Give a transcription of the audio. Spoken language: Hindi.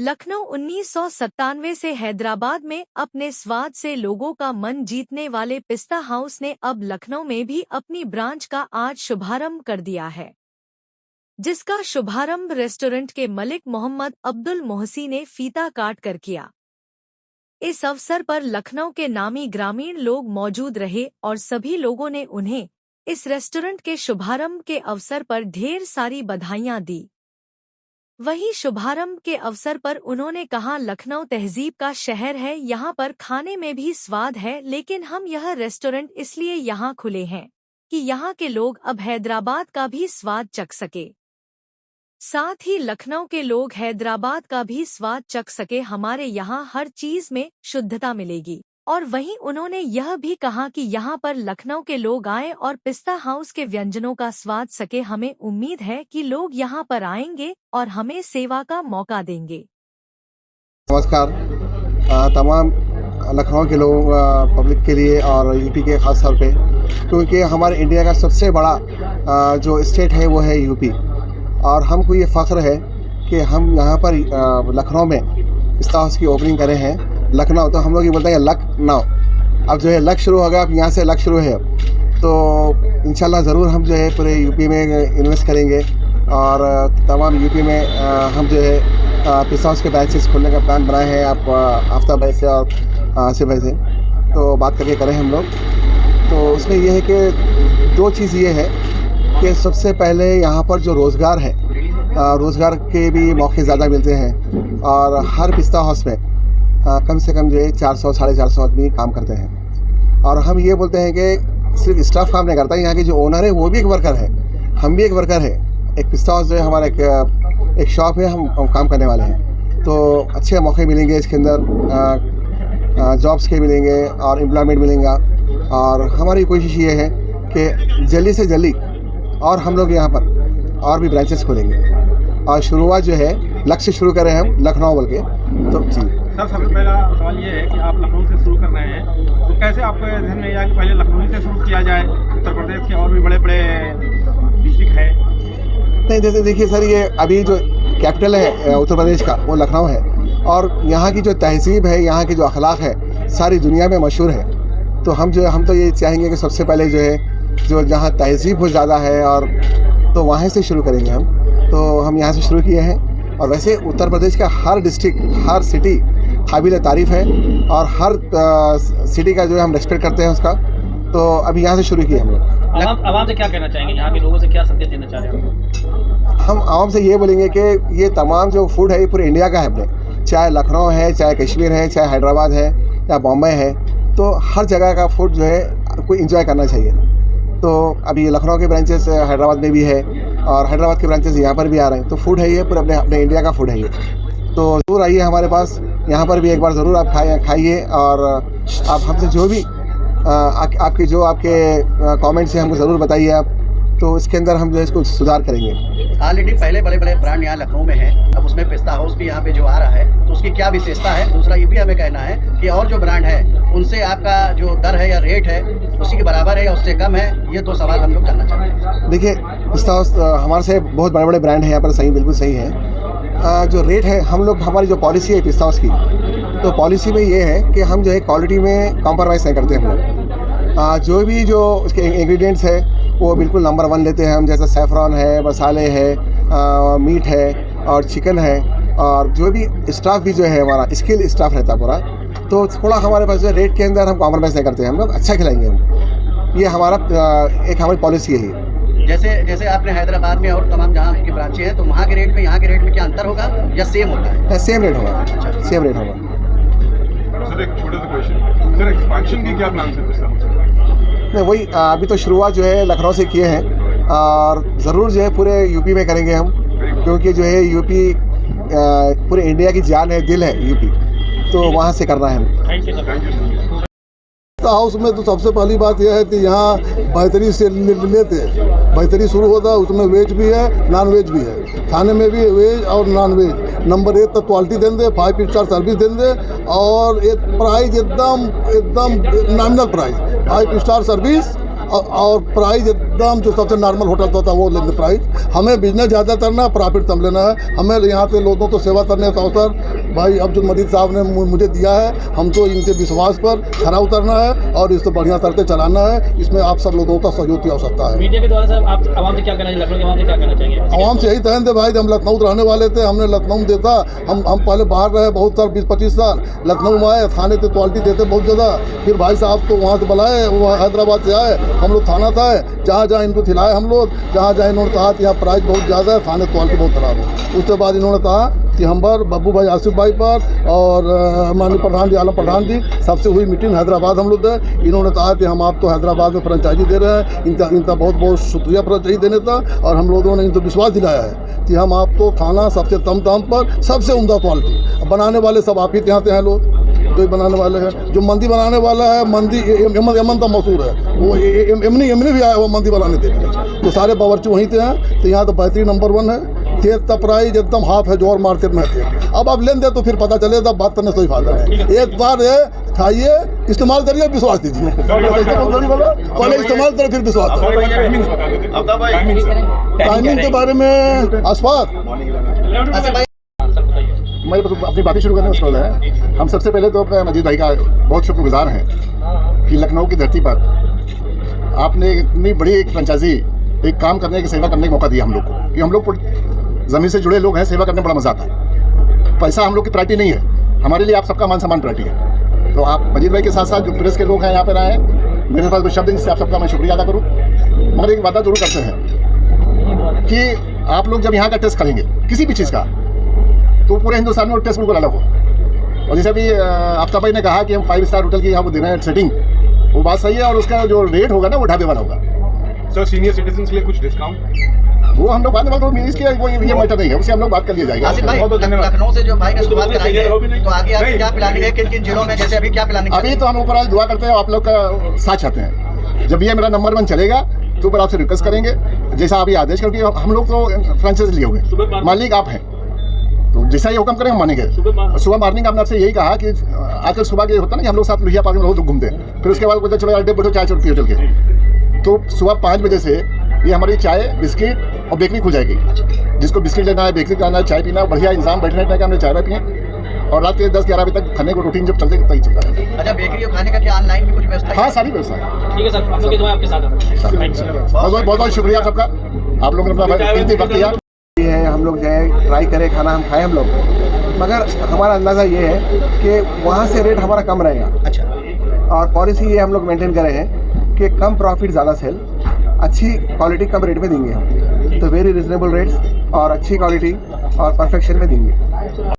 लखनऊ 1997 से हैदराबाद में अपने स्वाद से लोगों का मन जीतने वाले पिस्ता हाउस ने अब लखनऊ में भी अपनी ब्रांच का आज शुभारंभ कर दिया है, जिसका शुभारंभ रेस्टोरेंट के मलिक मोहम्मद अब्दुल मोहसी ने फीता काट कर किया। इस अवसर पर लखनऊ के नामी ग्रामीण लोग मौजूद रहे और सभी लोगों ने उन्हें इस रेस्टोरेंट के शुभारंभ के अवसर पर ढेर सारी बधाइयां दी। वहीं शुभारंभ के अवसर पर उन्होंने कहा, लखनऊ तहजीब का शहर है, यहाँ पर खाने में भी स्वाद है, लेकिन हम यह रेस्टोरेंट इसलिए यहाँ खुले हैं कि यहाँ के लोग अब हैदराबाद का भी स्वाद चख सके, साथ ही लखनऊ के लोग हैदराबाद का भी स्वाद चख सके। हमारे यहाँ हर चीज में शुद्धता मिलेगी। और वहीं उन्होंने यह भी कहा कि यहाँ पर लखनऊ के लोग आएं और पिस्ता हाउस के व्यंजनों का स्वाद सके। हमें उम्मीद है कि लोग यहाँ पर आएंगे और हमें सेवा का मौका देंगे। नमस्कार तमाम लखनऊ के लोग पब्लिक के लिए और यूपी के खास तौर पे, क्योंकि हमारे इंडिया का सबसे बड़ा जो स्टेट है वो है यूपी, और हमको ये फ़ख्र है कि हम यहाँ पर लखनऊ में पिस्ता हाउस की ओपनिंग करे हैं। लखनऊ तो हम लोग ये बोलते हैं लखनऊ, अब जो है लक शुरू होगा, अब यहाँ से लक शुरू है। तो इंशाल्लाह ज़रूर हम जो है पूरे यूपी में इन्वेस्ट करेंगे और तमाम यूपी में हम जो है पिस्ता हाउस के ब्रांचेस खोलने का प्लान बनाए हैं। आप आफ्ताब भाई से और आसिफ भाई से तो बात करके करें हम लोग। तो उसमें यह है कि दो चीज़ ये है कि सबसे पहले यहाँ पर जो रोज़गार है, रोज़गार के भी मौके ज़्यादा मिलते हैं और हर पिस्ता हाउस में कम से कम जो है 400-450 आदमी काम करते हैं। और हम ये बोलते हैं कि सिर्फ स्टाफ काम नहीं करता, यहाँ के जो ओनर है वो भी एक वर्कर है, हम भी एक वर्कर है। एक पिस्ता हाउस जो है हमारा एक शॉप है, हम काम करने वाले हैं। तो अच्छे मौके मिलेंगे इसके अंदर, जॉब्स के मिलेंगे और एम्प्लॉयमेंट मिलेगा। और हमारी कोशिश ये है कि जल्दी से जल्दी और हम लोग यहाँ पर और भी ब्रांचेस खोलेंगे और शुरुआत जो है लक्ष्य शुरू करें हम लखनऊ बोल के। तो जी सर, सबसे पहला सवाल ये है कि आप लखनऊ से शुरू कर रहे हैं, तो कैसे आपको ध्यान में आया कि पहले लखनऊ से शुरू किया जाए? उत्तर प्रदेश के और भी बड़े बड़े डिस्ट्रिक्ट है। नहीं, जैसे देखिए सर, ये अभी जो कैपिटल है उत्तर प्रदेश का वो लखनऊ है, और यहाँ की जो तहजीब है, यहाँ की जो अखलाक है, सारी दुनिया में मशहूर है। तो हम तो ये चाहेंगे कि सबसे पहले जो है जो जहाँ तहजीब बहुत ज़्यादा है और तो वहाँ से शुरू करेंगे हम। तो हम यहाँ से शुरू किए हैं, और वैसे उत्तर प्रदेश का हर डिस्ट्रिक्ट, हर सिटी काबिल तारीफ़ है और हर सिटी का जो है हम रेस्पेक्ट करते हैं उसका। तो अभी यहाँ से शुरू किए हम लोग। आवाम से क्या कहना चाहेंगे, यहाँ के लोगों से क्या संदेश देना चाह रहे हैं? हम आवाम से ये बोलेंगे कि ये तमाम जो फूड है ये पूरे इंडिया का है अपने, चाहे लखनऊ है, चाहे कश्मीर है, चाहे हैदराबाद है या बॉम्बे है, तो हर जगह का फूड जो है कोई इंजॉय करना चाहिए। तो अभी लखनऊ के ब्रांचेस हैदराबाद में भी है और हैदराबाद के ब्रांचेस यहाँ पर भी आ रहे हैं। तो फूड है ये पूरे अपने इंडिया का फूड है ये। तो ज़रूर आइए हमारे पास, यहाँ पर भी एक बार ज़रूर आप खाइए और आप हमसे जो भी आपके कमेंट्स हैं हमको ज़रूर बताइए आप, तो इसके अंदर हम जो है इसको सुधार करेंगे। ऑलरेडी पहले बड़े बड़े ब्रांड यहाँ लखनऊ में है, अब उसमें पिस्ता हाउस भी यहाँ पे जो आ रहा है तो उसकी क्या विशेषता है? दूसरा ये भी हमें कहना है कि और जो ब्रांड है उनसे आपका जो दर है या रेट है उसी के बराबर है या उससे कम है? ये दो सवाल हम लोग करना चाहते हैं। देखिए, पिस्ता हाउस हमारे से बहुत बड़े बड़े ब्रांड हैं यहाँ पर, सही, बिल्कुल सही है। जो रेट है हम लोग, हमारी जो पॉलिसी है पिस्ता हाउस की, तो पॉलिसी में ये है कि हम जो है क्वालिटी में कॉम्प्रोमाइज़ नहीं करते हम लोग। जो भी जो उसके इंग्रेडिएंट्स है वो बिल्कुल नंबर 1 लेते हैं हम, जैसे सैफ़रॉन है, मसाले है, मीट है और चिकन है, और जो भी स्टाफ भी जो है हमारा स्किल स्टाफ रहता है पूरा। तो थोड़ा हमारे पास जो रेट के अंदर हम कॉम्प्रोमाइज़ नहीं करते हैं, हम लोग अच्छा खिलाएंगे हम, ये हमारा एक हमारी पॉलिसी है। जैसे आपने हैदराबाद में और तमाम जहाँ की ब्रांचें हैं, तो वहाँ के रेट में यहाँ के रेट में क्या अंतर होगा या सेम होता है? सेम रेट होगा, सेम रेट होगा। सर, एक छोटा सा क्वेश्चन, सर एक्सपेंशन की क्या प्लान है? नहीं, वही अभी तो शुरुआत जो है लखनऊ से किए हैं और ज़रूर जो है पूरे यूपी में करेंगे हम, क्योंकि जो है यूपी पूरे इंडिया की जान है, दिल है यूपी, तो वहाँ से करना है हम। पिस्ता हाउस में तो सबसे पहली बात यह है कि यहाँ बेहतरी से लेते, बेहतरी शुरू होता है, उसमें वेज भी है, नॉन वेज भी है, खाने में भी वेज और नॉन वेज। नंबर 1 तक क्वालिटी देंगे, 5 स्टार सर्विस देंगे, और एक प्राइस एकदम नॉमिनल प्राइस, 5 स्टार सर्विस और प्राइस एकदम जो सबसे नॉर्मल होटल होता है वो लेंगे प्राइस। हमें बिजनेस ज़्यादा करना, प्रॉफिट कम लेना है। हमें यहाँ पे लोगों को सेवा करने का अवसर भाई अब्दुल मजीद साहब ने मुझे दिया है। हमको इनके विश्वास पर खरा उतरना है और इसको बढ़िया करके चलाना है। इसमें आप सब लोगों का सहयोग की आवश्यकता है। मीडिया के द्वारा सर आप आवाम से क्या कहना चाहिए, लखनऊ के आवाम से क्या कहना चाहिए? आवाम से यही कहते भाई, हम लखनऊ रहने वाले थे, हमने लखनऊ में देता, हम पहले बाहर रहे बहुत साल, 20-25 साल, लखनऊ में आए, थाने पे क्वालिटी देते बहुत ज़्यादा। फिर भाई साहब को वहाँ से बुलाए, वो हैदराबाद से आए, हम लोग थाना था, जहाँ जहाँ इनको खिलाए हम लोग, जहाँ जहाँ इन्होंने कहा कि यहाँ प्राइस बहुत ज़्यादा है, थाने क्वालिटी बहुत ख़राब है। उसके बाद इन्होंने कहा कि हम पर बब्बू भाई, आसिफ भाई पर और माननीय प्रधान जी, आलम प्रधान जी, सबसे हुई मीटिंग हैदराबाद हम लोग थे। इन्होंने कहा कि हम आपको हैदराबाद में फ्रेंचाइजी दे रहे हैं, इनका बहुत बहुत शुक्रिया फ्रेंचाइजी देने का। और हम लोगों ने इनको विश्वास दिलाया है कि हम आपको खाना सबसे कम दाम पर सबसे उम्दा क्वालिटी बनाने वाले सब आप ही के यहाँ से हैं लोग जो बनाने वाले हैं। जो मंदी बनाने वाला है, मंदी यमन का मशहूर है, वो एमनी भी आया वो मंदी बनाने के लिए, तो सारे बावर्ची वहीं से हैं। तो यहाँ तो बेहतरीन नंबर 1 है। तेज का प्राइस एकदम हाफ है जो और मार्केट में है। अब आप लेन दे तो फिर पता चलेगा, बात करने से ही फायदा है। एक बार खाइए, इस्तेमाल करिए, विश्वास दीजिए। पहले इस्तेमाल करें फिर विश्वास करें। टाइमिंग के बारे में आसपास मैं अपनी बातें शुरू करने में है। हम सबसे पहले तो अपने मजीद भाई का बहुत शुक्रगुजार हैं कि लखनऊ की धरती पर आपने इतनी बड़ी एक फ्रेंचाइजी, एक काम करने की, सेवा करने का मौका दिया हम लोग को। कि हम लोग ज़मीन से जुड़े लोग हैं, सेवा करने में बड़ा मज़ा आता है। पैसा हम लोग की प्रायोरिटी नहीं है, हमारे लिए आप सबका मान सम्मान प्रायोरिटी है। तो आप मजीद भाई के साथ साथ जो प्रेस के लोग हैं यहाँ पर आए हैं, मेरे पास कोई शब्द नहीं, जिससे आप सबका मैं शुक्रिया अदा करूँ। मगर एक वादा जरूर करते हैं कि आप लोग जब यहाँ का टेस्ट करेंगे किसी भी चीज़ का, तो पूरे हिंदुस्तान में वो टेस्ट बिल्कुल अलग हो। और जैसे अभी आफ्ताब भाई ने कहा कि हम 5 स्टार होटल की यहाँ वो दे रहे हैं सेटिंग, वो बात सही है। और उसका जो रेट होगा ना वो ढाबे वाला होगा। सर सीनियर सिटीजन के लिए कुछ डिस्काउंट वो हम लोग बाद में इसके वो ये मैटर नहीं है, उससे हम लोग बात कर लिया जाएगा। आसिफ भाई, लखनऊ से जो भाई ने शुरुआत कराई है, तो आगे आप क्या प्लानिंग है, किन किन जिलों में, जैसे अभी क्या प्लानिंग? अभी तो हम ऊपर आज दुआ करते हैं, आप लोग का साथ चाहते हैं। जब ये मेरा नंबर 1 चलेगा तो ऊपर आपसे रिक्वेस्ट करेंगे जैसा आप ये आदेश, क्योंकि हम लोग तो फ्रेंचाइज लिए हुए, मालिक आप हैं, तो जैसा ही हुक्म करें हम मानेंगे। सुबह मॉर्निंग हमने आपसे यही कहा कि आजकल सुबह के होता ना कि हम लोग साथ लोहिया पार्क में बहुत घूमते हैं, फिर उसके बाद बोलते चलो अड्डे बैठो चाय चुटकी चल के। तो सुबह 5 बजे से ये हमारी चाय, बिस्किट और बेकरी खुल जाएगी। जिसको बिस्किट लेना है, बेकरी खाना है, चाय पीना, बढ़िया इंतजाम, बैठने का हमने चाय पिए। और रात के 10-11 बजे तक खाने को रूटीन जब चलते तभी चलता है। अच्छा, बेकरी और खाने का क्या ऑनलाइन भी कुछ व्यवस्था है? हाँ, सारी व्यवस्था है। ठीक है सर, हम लोग आपके साथ हैं। बहुत बहुत शुक्रिया सबका, आप लोगों ने अपना कीमती वक्त दिया। ये है हम लोग जाए, ट्राई करें, खाना हम खाएं हम लोग, मगर हमारा अंदाज़ा ये है कि वहाँ से रेट हमारा कम रहेगा। अच्छा, और पॉलिसी ये हम लोग मेंटेन करे हैं कि कम प्रॉफिट ज़्यादा सेल, अच्छी क्वालिटी कम रेट में देंगे हम। तो वेरी रिजनेबल रेट्स और अच्छी क्वालिटी और परफेक्शन में देंगे।